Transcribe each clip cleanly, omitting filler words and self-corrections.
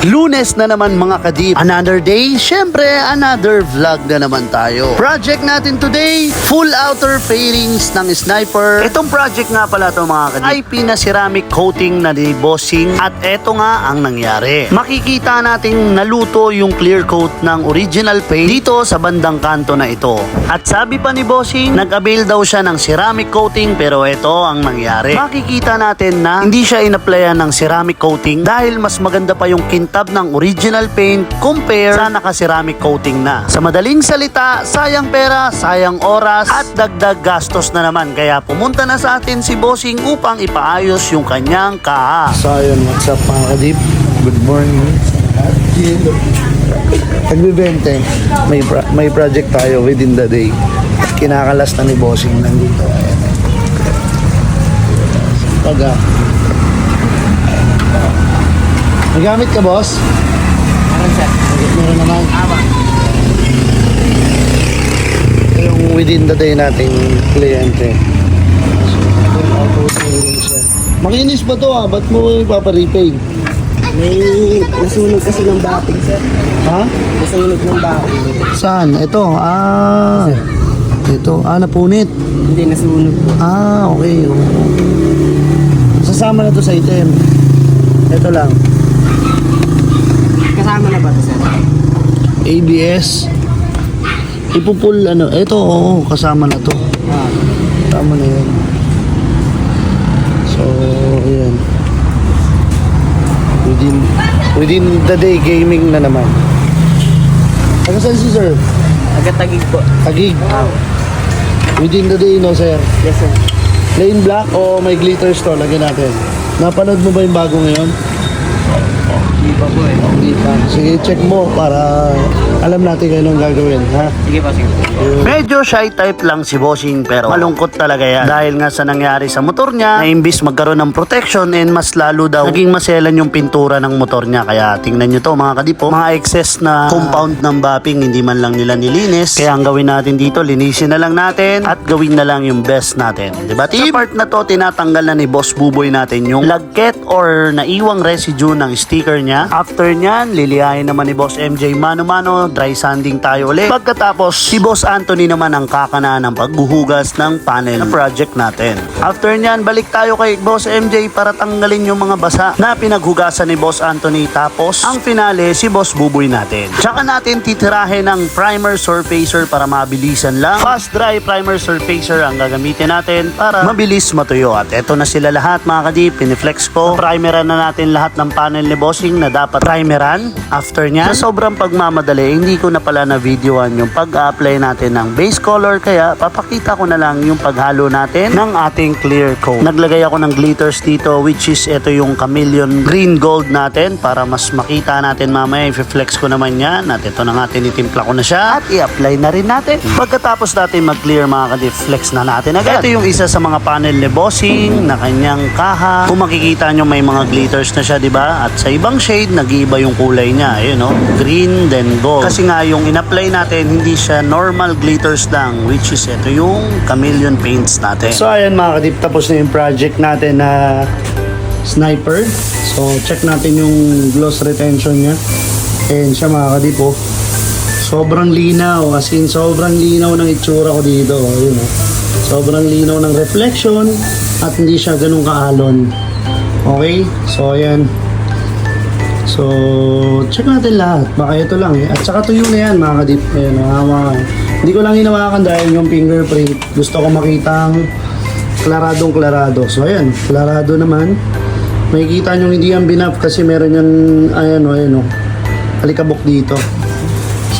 Lunes na naman mga kadip. Another day, syempre another vlog na naman tayo. Project natin today, full outer fairings ng Sniper. Itong project nga pala to mga kadip ay pina-ceramic coating na ni Bossing at eto nga ang nangyari. Makikita nating naluto yung clear coat ng original paint dito sa bandang kanto na ito. At sabi pa ni Bossing, nag-avail daw siya ng ceramic coating pero eto ang nangyari. Makikita natin na hindi siya in-applyan ng ceramic coating dahil mas maganda pa yung kintab ng original paint compare sa naka-ceramic coating na. Sa madaling salita, sayang pera, sayang oras at dagdag gastos na naman. Kaya pumunta na sa atin si Bossing upang ipaayos yung kanyang kaha. So ayun, what's up mga kadip? Good morning. Nagbibente. May project tayo within the day. Kinakalas na ni Bossing nandito. Ayan. Paga. Nagamit ka, boss? Meron sir. Meron naman. Ito yung within the day nating kliyente. Makinis ba to Ba't mo ipaparepay? May nasunog kasi ng bating sir. Ha? Nasunog ng bating. Saan? Ito. Ito. Napunit. Hindi nasunog po. Okay. Sasama na to sa item. Ito lang. Kasama na ba ito sir? ABS. Ipupul ito kasama na to. Kasama na yun. So, ayan. Within the day gaming na naman. Taga saan si sir? Agatagig po. Tagig. Within the day no sir. Yes sir. Plain black o may glitters to, lagyan natin. Napanood mo ba yung bago ngayon? Hindi pa po eh. Hindi pa. Sige, check mo para alam natin kung anong gagawin, ha? Sige po, sige po. Medyo shy type lang si Bossing pero malungkot talaga yan dahil nga sa nangyari sa motor niya na imbis magkaroon ng protection and mas lalo daw naging maselan yung pintura ng motor niya. Kaya tingnan nyo to mga kadipo, mga excess na compound ng bapping hindi man lang nila nilinis. Kaya ang gawin natin dito, linisin na lang natin at gawin na lang yung best natin, diba? Sa part na to, tinatanggal na ni Boss Buboy natin yung lagket or naiwang residue ng sticker niya. After nyan, lilihain naman ni Boss MJ mano-mano, dry sanding tayo ulit. Pagkatapos, si Boss Anthony naman ang kakanaan ng paghuhugas ng panel na project natin. After nyan, balik tayo kay Boss MJ para tanggalin yung mga basa na pinaghugasan ni Boss Anthony. Tapos, ang finale, si Boss Buboy natin. Tsaka natin titirahin ng primer surfacer para mabilisan lang. Fast dry primer surfacer ang gagamitin natin para mabilis matuyo. At eto na sila lahat mga kadip, piniflex ko. Primeran na natin lahat ng panel ni Bossing na dapat primeran. After nya, sa sobrang pagmamadali, hindi ko na pala na videoan yung pag-apply natin ng base color, kaya papakita ko na lang yung paghalo natin ng ating clear coat. Naglagay ako ng glitters dito, which is ito yung chameleon green gold natin para mas makita natin mamaya. I-flex ko naman yan at ito na nga, tinitimpla ko na siya at i-apply na rin natin. Pagkatapos natin mag-clear mga kadif-flex na natin agad. Ito yung isa sa mga panel ni Bossing na kanyang kaha. Kung makikita nyo may mga glitters na siya, diba? At sa ibang shade, nag-iiba yung kulay niya. Ayun, no? Green, then gold. Kasi nga yung in-apply natin, hindi siya normal glitters lang, which is ito yung chameleon paints natin. So ayan mga kadip, tapos na yung project natin na Sniper. So check natin yung gloss retention niya. Ayan siya mga kadip, sobrang linaw, as in sobrang linaw ng itsura ko dito. Ayun, sobrang linaw ng reflection at hindi siya ganun kaalon. Okay, so ayan. So, check natin lahat. Baka ito lang At saka tuyo na yan mga kadip. Ayan, hindi ko lang hinawakan dahil yung fingerprint. Gusto ko makitang klaradong klarado. So, ayan. Klarado naman. Makikita nyo hindi yan binap kasi meron yan, ayan alikabok dito.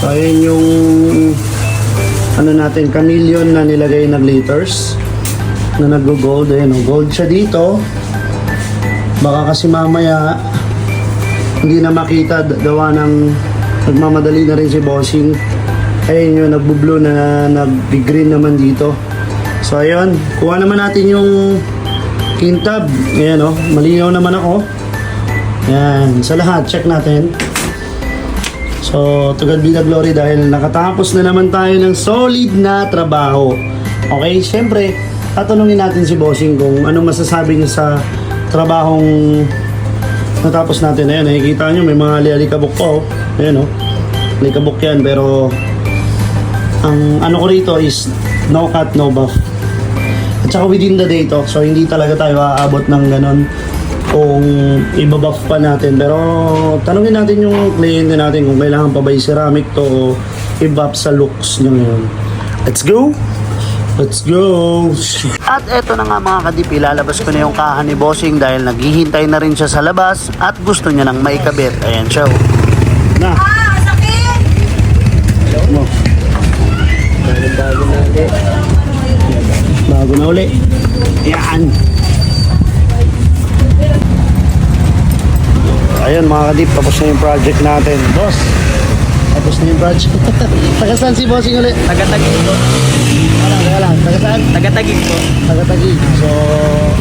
So, ayan yung natin, chameleon na nilagay na glitters na nag-gold. Ayan, gold siya dito. Baka kasi mamaya hindi na makita gawa ng nagmamadali na rin si Bossing. Ayun yung nagbo-blue na nag-green naman dito. So ayun, kuha naman natin yung kintab. Ayan malinaw naman ako. Ayan, sa lahat check natin. So to God be the glory dahil nakatapos na naman tayo ng solid na trabaho. Okay, syempre tatanungin natin si Bossing kung anong masasabi niya sa trabahong natapos natin na yan. Nakikita nyo, may mga alikabok pa oh. Ayan oh. Alikabok yan, pero ang ano ko rito is no cut, no buff. At saka within the day to, so hindi talaga tayo aabot ng ganon kung ibabuff pa natin. Pero tanungin natin yung kliyente natin kung kailangan pa ba yung ceramic to o i-buff sa looks nyo ngayon. Let's go! Let's go! At eto na nga mga kadip, ilalabas ko na yung kaha ni Bossing dahil naghihintay na rin siya sa labas at gusto niya nang maikabit. Ayan siya. Na! Mo. Bago na ulit. Bago na uli. Yan! Ayun mga kadip, tapos na yung project natin. Boss! Tapos na yung project. Taga saan si Bossing ulit? Tagatagig po. Kaya lang, taga saan? Tagatagig po. Taga-Taguig. So,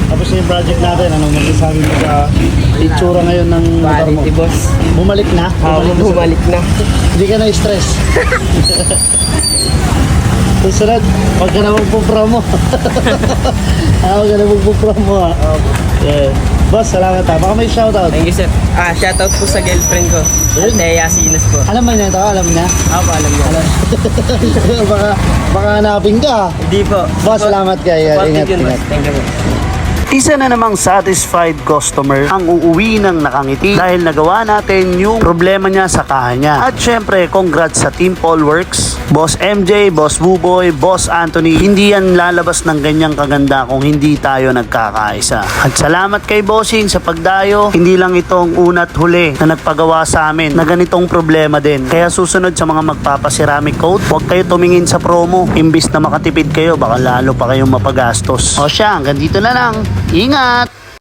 tapos na yung project natin. Anong masasabi mo sa itsura ngayon ng motor mo? Quality boss. Bumalik na? Bumalik na. Hindi ka na-stress. Susunod, huwag ka na magpo-promo. Huwag ka na magpo-promo ha. Yeah. Boss, salamat ha. Baka may shoutout. Thank you sir. Shoutout po sa girlfriend ko. Thea Sinas po. Alam ba niya ito? Alam niya? Ako alam niya. baka hanapin ka. Hindi po. Boss, salamat kayo. Support Ingat, yun, boss. ingat. Thank you po. Isa na namang satisfied customer ang uuwi ng nakangiti dahil nagawa natin yung problema niya sa kaha niya. At syempre, congrats sa Team Paulworks, Boss MJ, Boss Buboy, Boss Anthony. Hindi yan lalabas ng ganyang kaganda kung hindi tayo nagkakaisa. At salamat kay Bossing sa pagdayo. Hindi lang itong una't huli na nagpagawa sa amin na ganitong problema din. Kaya susunod sa mga magpapaceramic coat, huwag kayo tumingin sa promo. Imbis na makatipid kayo, baka lalo pa kayong mapagastos. O siya, hanggang dito na lang. Ingat!